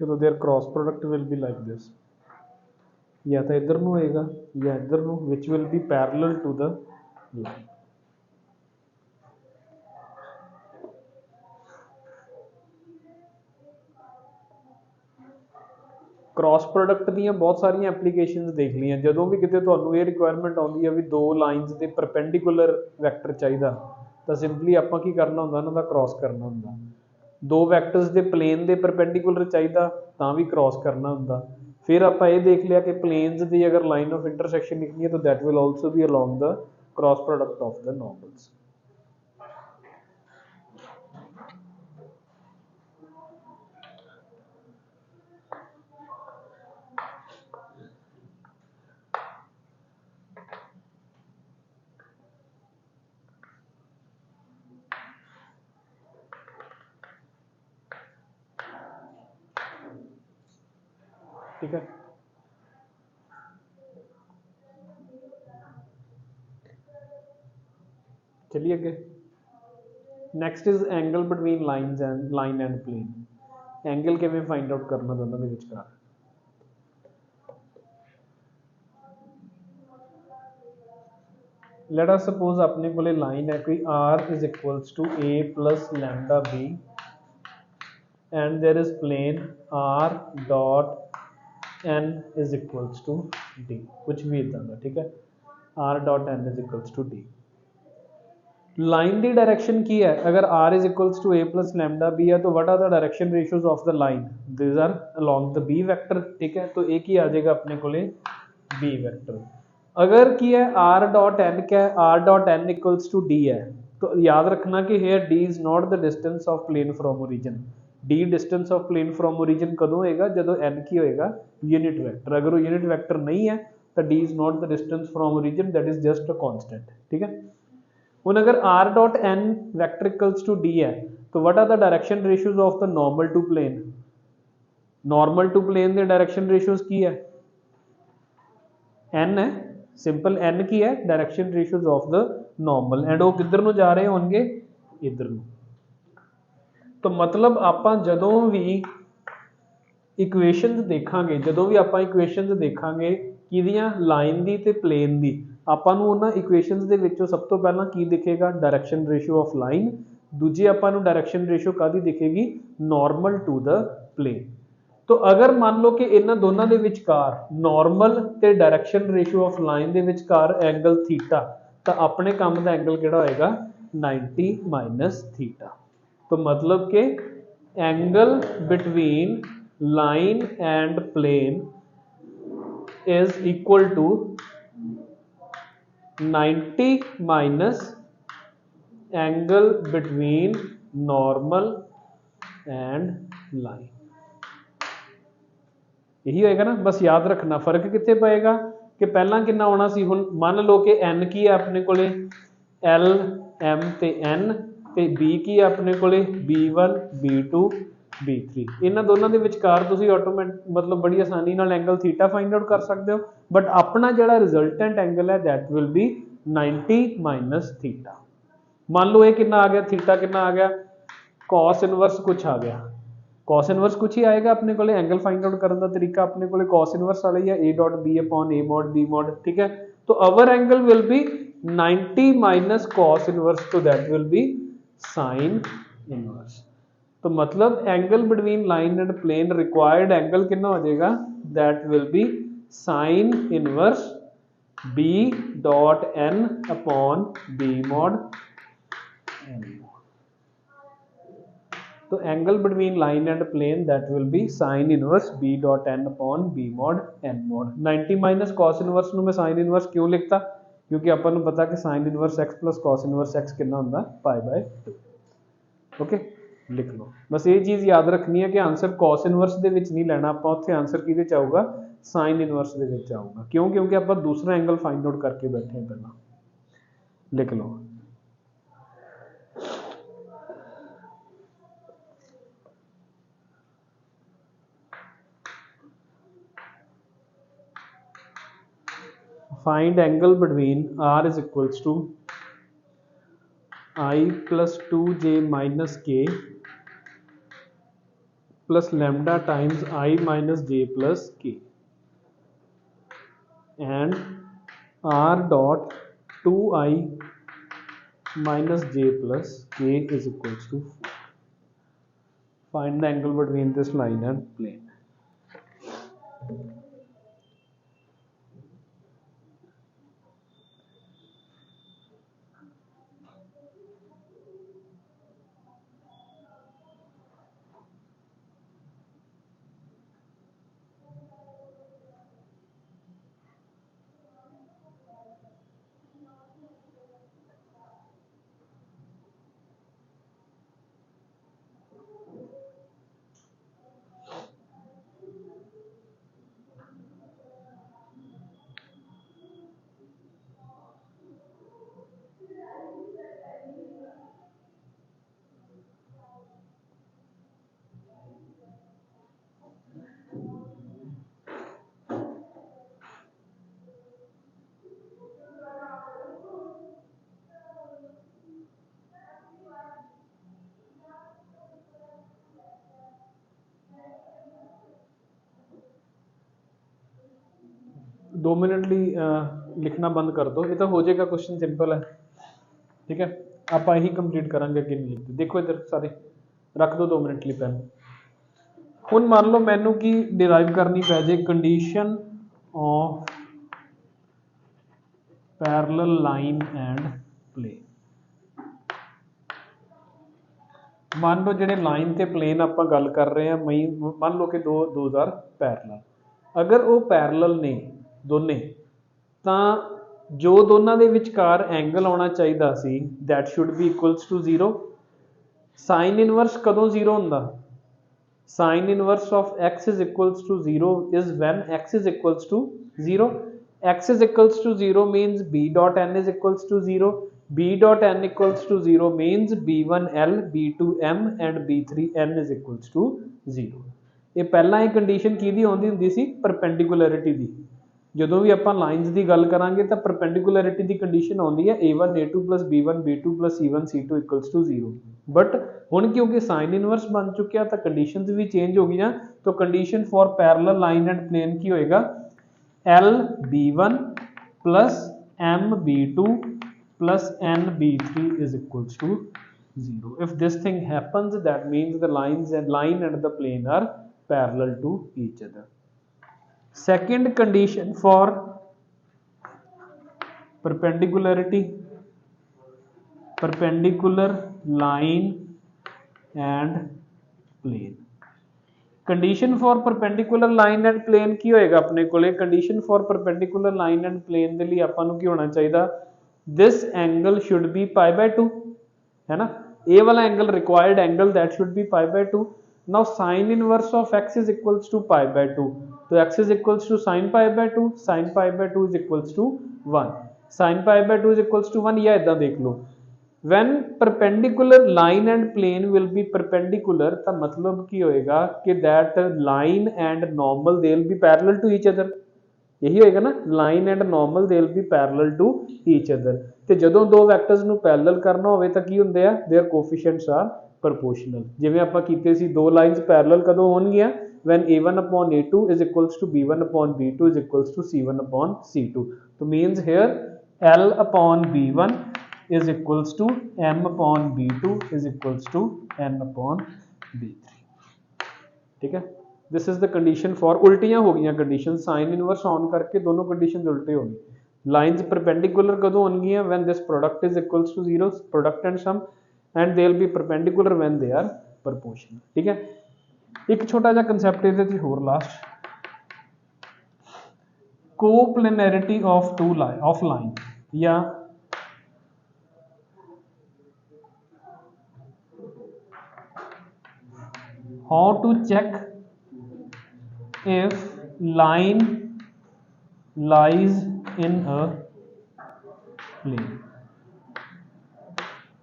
So their cross product will be like this, या तो इधर ਨੂੰ ਹੋਏਗਾ ਜਾਂ इधर ਨੂੰ, which will be parallel to the line। Cross product ਦੀਆਂ ਬਹੁਤ ਸਾਰੀਆਂ ਐਪਲੀਕੇਸ਼ਨਸ ਦੇਖ ਲਈਆਂ। ਜਦੋਂ ਵੀ ਕਿਤੇ ਤੁਹਾਨੂੰ ਇਹ ਰਿਕੁਆਇਰਮੈਂਟ ਆਉਂਦੀ ਹੈ ਵੀ ਦੋ ਲਾਈਨਸ ਦੇ ਪਰਪੈਂਡੀਕੂਲਰ ਵੈਕਟਰ ਚਾਹੀਦਾ, ਤਾਂ ਸਿੰਪਲੀ ਆਪਾਂ ਕੀ ਕਰਨਾ ਹੁੰਦਾ, ਉਹਨਾਂ ਦਾ ਕ੍ਰਾਸ ਕਰਨਾ ਹੁੰਦਾ। ਦੋ ਵੈਕਟਰਸ ਦੇ ਪਲੇਨ ਦੇ ਪਰਪੈਂਡੀਕੂਲਰ ਚਾਹੀਦਾ ਤਾਂ ਵੀ ਕ੍ਰਾਸ ਕਰਨਾ ਹੁੰਦਾ। ਫਿਰ ਆਪਾਂ ਇਹ ਦੇਖ ਲਿਆ ਕਿ ਪਲੇਨਸ ਦੀ ਅਗਰ ਲਾਈਨ ਆਫ ਇੰਟਰਸੈਕਸ਼ਨ ਲਿਖਣੀ ਹੈ ਤਾਂ that will also be along the cross product of the normals. ठीक है। चलिए आगे। Next is angle between lines and line and plane. Angle किवें फाइंड आउट करना दोनों के विचकार। लेट अस सपोज अपने को लाइन है कोई r is equals to a plus lambda b and there is plane r dot n is equals to d, कुछ भी इतना का, ठीक है। r dot n is equals to d। Line की डायरेक्शन की है, अगर r is equals to a plus lambda b है तो what are the direction ratios of the line, this are along the b vector, ठीक है। तो एक ही आ जाएगा अपने को b वेक्टर। अगर की है r डॉट n क्या है, r dot n equals to d है, तो याद रखना कि here d is not the distance of plane from origin. d distance of plane from origin कदों होएगा, जदों n की होएगा यूनिट वेक्टर। अगर वो यूनिट वेक्टर नहीं है तो d is not the distance from origin, that is just a constant, ठीक है। ਹੁਣ अगर r dot n vector equals to d है तो what are the direction ratios of the normal to plane. Normal to plane के डायरेक्शन रेशियोज की है, n है, सिंपल n की है direction ratios of the normal, and वो किधर ਨੂੰ जा रहे होंगे, इधर ਨੂੰ। तो मतलब ਆਪਾਂ ਜਦੋਂ ਵੀ ਇਕੁਏਸ਼ਨਸ ਦੇਖਾਂਗੇ, ਜਦੋਂ ਵੀ ਆਪਾਂ ਇਕੁਏਸ਼ਨਸ ਦੇਖਾਂਗੇ ਕਿਹਦੀਆਂ, ਲਾਈਨ ਦੀ ਤੇ ਪਲੇਨ ਦੀ, ਆਪਾਂ ਨੂੰ ਉਹਨਾਂ ਇਕੁਏਸ਼ਨਸ ਦੇ ਵਿੱਚੋਂ ਸਭ ਤੋਂ ਪਹਿਲਾਂ ਕੀ ਦਿਖੇਗਾ, डायरेक्शन रेशियो ऑफ लाइन। दूजी ਆਪਾਂ ਨੂੰ डायरेक्शन रेशियो ਕਾਦੀ ਦਿਖੇਗੀ, नॉर्मल टू द प्लेन। तो अगर मान लो कि इन्हां दोनों के विचकार नॉर्मल ते डायरेक्शन रेशियो ऑफ लाइन के विचकार एंगल थीटा, तो अपने काम का एंगल किहड़ा होएगा, 90 माइनस थीटा। तो मतलब कि angle between line and plane is equal to 90 minus angle between normal and line. यही होएगा ना, बस याद रखना फर्क कितने पएगा कि पहला कितना होना सी, हुण मान लो कि n की है अपने को l m ते n ते b की है अपने को b1 b2 b3। इन्हां दोनों के विचकार तुसीं मतलब बड़ी आसानी नाल एंगल थीटा फाइंड आउट कर सकते हो, बट अपना जिहड़ा रिजल्टेंट एंगल है that will be 90 minus theta. मान लो ये कितना आ गया, थीटा कितना आ गया, कॉस इनवर्स कुछ आ गया, कॉस इनवर्स कुछ ही आएगा अपने को, एंगल फाइंड आउट करने का तरीका अपने को कॉस इनवर्स वाला ही है, a dot b upon a mod b mod, ठीक है। तो our angle will be 90 minus cos inverse, तो that will be sine inverse. तो मतलब angle between line and plane required angle कितना हो जाएगा, that will be sine inverse b dot n upon b mod n। तो angle between line and plane that will be sine inverse b dot n upon b mod n mod. 90 minus cos inverse ਨੂੰ मैं साइन इनवर्स क्यों लिखता, क्योंकि अपन ਨੂੰ पता कि sine inverse x plus cos inverse x कितना ਹੁੰਦਾ π/2। ओके लिख लो, बस ये चीज़ याद रखनी है कि आंसर कॉस इनवर्स ਦੇ ਵਿੱਚ नहीं लेना, ਆਪਾਂ ਉੱਥੇ आंसर किहदे ਚ ਆਊਗਾ, साइन इनवर्स ਦੇ ਵਿੱਚ ਆਊਗਾ। क्यों, क्योंकि ਆਪਾਂ दूसरा एंगल फाइंड आउट करके बैठे हैं पहला। लिख लो find angle between r is equals to I plus 2j minus k plus lambda times I minus j plus k and r dot 2I minus j plus k is equals to 4. Find the angle between this line and plane. 2 minute ਲਈ लिखना बंद कर दो, ये तो हो जाएगा, क्वेश्चन सिंपल है। ठीक है, आप यही कंप्लीट करांगे, अगे नहीं लिखते। देखो इधर सारे रख दो 2 मिनट ਲਈ ਪੈਨ। ਹੁਣ ਮੰਨ ਲਓ ਮੈਨੂੰ ਕੀ ਡਿਰਾਈਵ ਕਰਨੀ ਪੈ ਜੇ condition of parallel line and plane. मान लो ਜਿਹੜੇ ਲਾਈਨ ਤੇ ਪਲੇਨ ਆਪਾਂ ਗੱਲ ਕਰ ਰਹੇ ਹਾਂ, ਮੰਨ ਲਓ ਕਿ ਦੋ ਆਰ ਪੈਰਲਲ। ਅਗਰ ਉਹ ਪੈਰਲਲ ਨੇ ਦੋਨੇ, ਤਾਂ ਜੋ ਦੋਨਾਂ ਦੇ ਵਿਚਕਾਰ ਐਂਗਲ ਆਉਣਾ ਚਾਹੀਦਾ ਸੀ that should be equals to 0। Sign inverse ਕਦੋਂ 0 ਹੁੰਦਾ? Sign inverse of x is equals to 0 is when x is equals to 0। x is equals to 0 means b dot n is equals to 0। b dot n equals to 0 means b1l, b2m and b3n is equals to 0। ਇਹ ਪਹਿਲਾਂ ਇਹ ਕੰਡੀਸ਼ਨ ਕਿਹਦੀ ਆਉਂਦੀ ਹੁੰਦੀ ਸੀ? ਪਰਪੈਂਡੀਕੁਲਰਿਟੀ ਦੀ। ਜਦੋਂ ਵੀ ਆਪਾਂ ਲਾਈਨਸ ਦੀ ਗੱਲ ਕਰਾਂਗੇ ਤਾਂ ਪਰਪੈਂਡੀਕੁਲਰਿਟੀ ਦੀ ਕੰਡੀਸ਼ਨ ਆਉਂਦੀ ਹੈ a1 a2 b1 b2 c1 c2 equals to 0। But ਹੁਣ ਕਿਉਂਕਿ ਸਾਈਨ ਇਨਵਰਸ ਬਣ ਚੁੱਕਿਆ ਤਾਂ ਕੰਡੀਸ਼ਨਸ ਵੀ ਚੇਂਜ ਹੋ ਗਈਆਂ। ਤਾਂ condition for parallel line and plane ਕੀ ਹੋਏਗਾ? l b1 plus m b2 plus n b3 is equals to 0। if this thing happens, that means the line and the plane are parallel to each other। second condition for perpendicularity, perpendicular line and plane। Condition for perpendicular line and plane की होएगा अपने कोले? Condition for perpendicular line and plane के लिए अपन की होना चाहिए? दिस एंगल शुड बी π/2, है ना? ए वाला angle required angle that should be π/2। Now sine inverse of x is equals to π/2, तो x is equals to sin π/2, sin π/2 is equals to 1, sin π/2 is equals to 1। या इदा देख लो, when perpendicular line and plane will be perpendicular, ਤਾਂ मतलब ਕੀ ਹੋਏਗਾ ਕਿ that line and normal they will be parallel to each other। यही होएगा ना, line and normal they will be parallel to each other। ਤੇ ਜਦੋਂ ਦੋ ਵੈਕਟਰਸ ਨੂੰ ਪੈਰਲਲ ਕਰਨਾ ਹੋਵੇ ਤਾਂ ਕੀ ਹੁੰਦੇ ਆ? their coefficients are proportional। ਜਿਵੇਂ ਆਪਾਂ ਕੀਤੇ ਸੀ, ਦੋ ਲਾਈਨਸ ਪੈਰਲਲ ਕਦੋਂ ਹੋਣਗੀਆਂ? when a1 upon a2 is equals to b1 upon b2 is equals to c1 upon c2। तो means here l upon b1 is equals to m upon b2 is equals to n upon b3। ठीक है, this is the condition for. उल्टियां हो गई कंडीशन, साइन इनवर्स ऑन करके दोनों कंडीशन उल्टे हो गई। लाइन्स परपेंडिकुलर कदों होंगियां? When this product is equals to 0, product and sum, and they will be perpendicular when they are proportional. ठीक है, एक छोटा जिहा कंसैप्ट इहदे च होर last, coplanarity of two line of line, या how to check if line lies in a plane।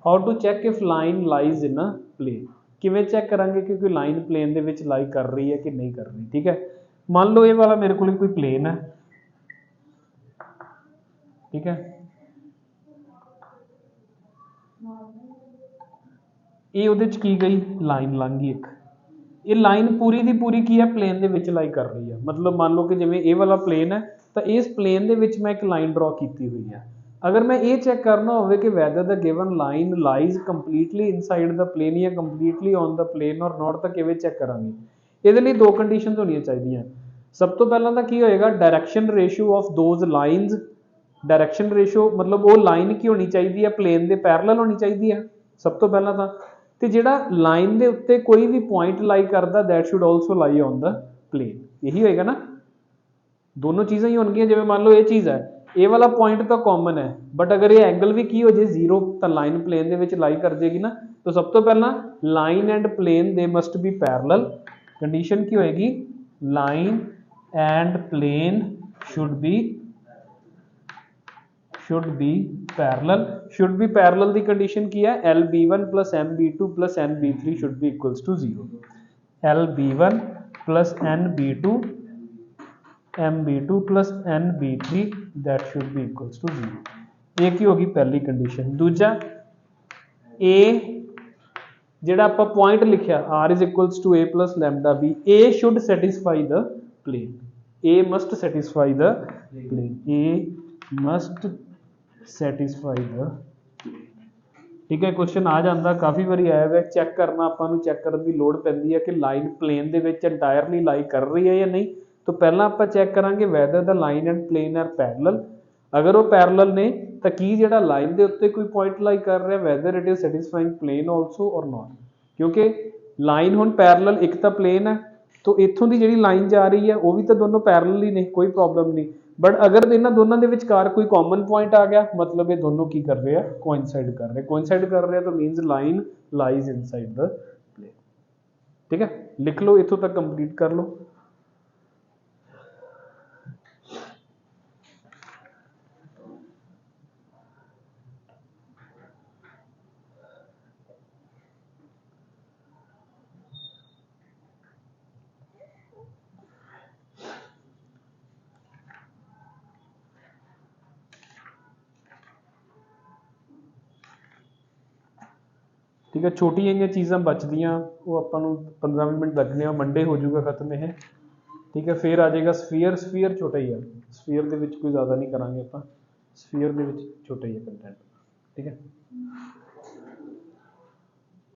how to check if line lies in a plane, किवें चेक करांगे? क्योंकि लाइन प्लेन दे विच लाई कर रही है कि नहीं कर रही। ठीक है, मान लो ये वाला मेरे को कोई प्लेन है, ठीक है, ये उहदे च की गई लाइन लंघ गई एक, ये लाइन पूरी दी पूरी की है प्लेन दे विच लाई कर रही है। मतलब मान लो कि जिवें ये वाला प्लेन है, तो इस प्लेन दे विच मैं एक लाइन ड्रॉ की हुई है। अगर मैं ये चेक करना हो कि whether the given line lies completely inside the plane या completely on the plane or not, तो किवें चेक करांगे? इहदे लई दो कंडीशनस होणियां चाहीदियां। सब तो पहला तो की होएगा? Direction ratio of those lines. Direction ratio मतलब वो लाइन की होनी चाहिए है प्लेन दे पैरलल होनी चाहिए है सब तो पहला तो। ਤੇ ਜਿਹੜਾ ਲਾਈਨ ਦੇ ਉੱਤੇ ਕੋਈ ਵੀ ਪੁਆਇੰਟ लाई करता that should also lie on the plane. यही होएगा ना, दोनों चीज़ें ही होंगी। जिवें मान लो ये चीज़ है, ये वाला पॉइंट तो कॉमन है, बट अगर ये एंगल भी की हो जाए 0 तो लाइन प्लेन दे विच लाई कर देगी ना। तो सब तो पहला line and plane they must be parallel. Condition की होएगी? Line and plane should be parallel. Should be parallel the condition की है? L b1 plus m b2 plus n b3 should be equals to 0। L b1 plus n b2 m b2 plus n b3 that should be equals to 0। ये की होगी पहली कंडीशन। दूजा, ए जिहड़ा आपां पॉइंट लिखिया r is equals to a plus lambda b, A should satisfy the plane. A must satisfy the plane. A must satisfy the, ठीक है। क्वेश्चन आ जाता, काफ़ी बारी आया हुआ, चैक करना, ਆਪਾਂ ਨੂੰ ਚੈੱਕ ਕਰਨ ਦੀ ਲੋੜ ਪੈਂਦੀ ਹੈ ਕਿ ਲਾਈਨ ਪਲੇਨ ਦੇ ਵਿੱਚ ਇੰਟਾਇਰਲੀ ਲਾਈ ਕਰ ਰਹੀ ਹੈ ਜਾਂ ਨਹੀਂ। तो ਪਹਿਲਾਂ ਆਪਾਂ ਚੈੱਕ ਕਰਾਂਗੇ whether the line and plane are parallel. ਅਗਰ ਉਹ ਪੈਰਲਲ ਨੇ ਤਾਂ ਕੀ ਜਿਹੜਾ ਲਾਈਨ ਦੇ ਉੱਤੇ ਕੋਈ ਪੁਆਇੰਟ ਲਾਈ ਕਰ ਰਿਹਾ, whether it is satisfying plane also or not. ਕਿਉਂਕਿ ਲਾਈਨ ਹੁਣ ਪੈਰਲਲ, ਇੱਕ ਤਾਂ ਪਲੇਨ ਹੈ, तो ਇੱਥੋਂ ਦੀ ਜਿਹੜੀ ਲਾਈਨ ਜਾ ਰਹੀ ਹੈ ਉਹ ਵੀ ਤਾਂ ਦੋਨੋਂ ਪੈਰਲਲ ਹੀ ਨੇ, ਕੋਈ ਪ੍ਰੋਬਲਮ ਨਹੀਂ। बट अगर ਇਹਨਾਂ ਦੋਨਾਂ ਦੇ ਵਿਚਕਾਰ ਕੋਈ ਕਾਮਨ ਪੁਆਇੰਟ ਆ ਗਿਆ, मतलब ਇਹ ਦੋਨੋਂ ਕੀ ਕਰ ਰਹੇ ਆ, ਕੋਇਨਸਾइड कर रहे हैं। कोइंसाइड कर रहे हैं तो means line lies inside the plane. ठीक है, लिख लो, इथों तक कंप्लीट कर लो। ठीक है, छोटियां जिहियां चीज़ां बचदियां वो आपां नूं 15-20 मिनट लगने, मंडे हो जाऊगा खत्म ये। ठीक है, फिर आ जाएगा स्फीयर। स्फीयर छोटा ही है, स्फीयर दे विच कोई ज़्यादा नहीं करांगे आपां, स्फीयर दे विच छोटा ही है कंटेंट। ठीक है।